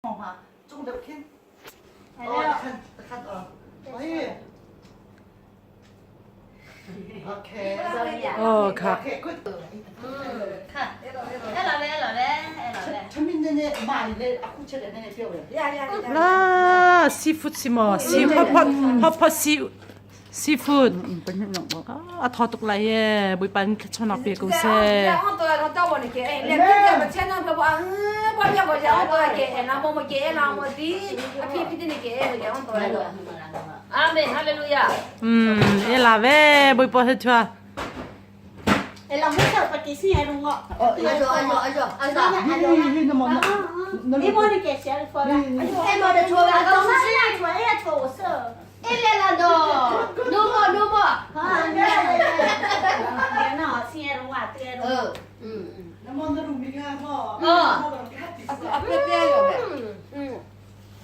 조금 더 이렇게. 오케이. 가. 천민네네 마이레 아쿠체레네 뼈래. 라 seafood 시모 허퍼 seafood thọ tục lại buổi bán cho nó việc cũng sẽ Amen, hallelujah. là về buổi bỏ hết chưa làm hết sợ phải cái gì đúng không? Đi mua đi cái xe phơi ra. Em mà được chơi là không sẽ chơi hết chỗ sợ. Elelado. Numo. Cái nào xe đúng không? Xe đúng không? 나만으로 우리가 뭐.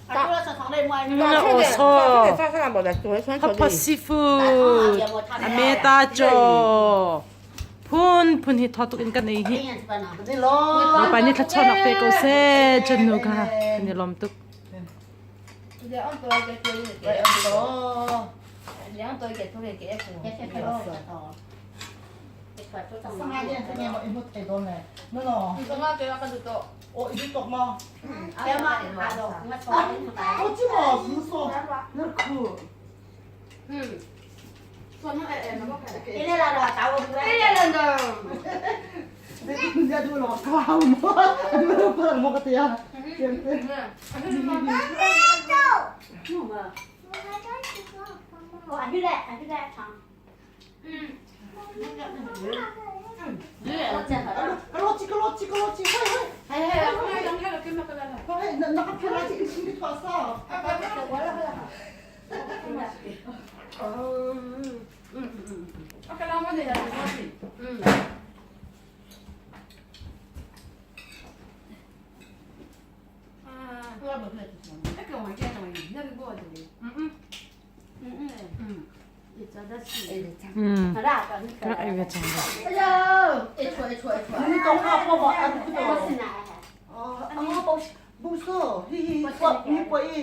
Tôi thằng đây ngoài 어서 허퍼 seafood 아메다 줘 푼히 thọ tục cái này hi đi lo. buổi bán cho nó việc cũng sẽ chân nuôi cả cái lom tục Giờ ông tôi cái tôi cái lo. giờ ông tôi cái tôi cái 상하게 그냥 뭐 이거 대도네. 너너. 이거 막 제가 가지고 또 이거 또 뭐. em mà đồ nó cho đến một cái 어찌 뭐 무서. 너그. cái này là đồ tàu rồi Elelado. 내가 근데 아주 올라와. 다 뭐. 아주 그냥 먹었대야. anh cứ đây thằng 그렇지. 나 카페 아직 신경 왔어. Cái đó có gì là cái kiểu ngoài kia rồi nó bị bùa rồi nó đã còn cái 이거 참 우리 또 하고 뭐 아주 cái 그거. gì này 무서. 이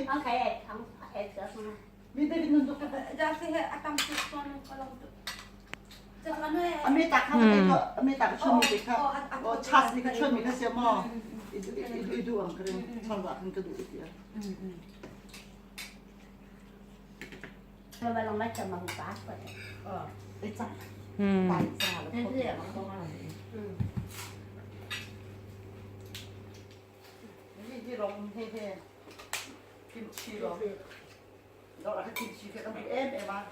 ông thấy không thấy chưa 미대리 눈도 ra khi hệ atam chút con kalau untuk jangan nih 아메 딱 하면 이거 아메 딱 처음에 그 차스니까 처음에 갔어요 뭐 이도 안 그래 설마 안 그래도 있대요 rồi bà làm mấy chồng bằng bát vậy 있잖아 음 nên cái gì mà không ăn 이런 해해 김치로 너랑 김치 그럼 em mà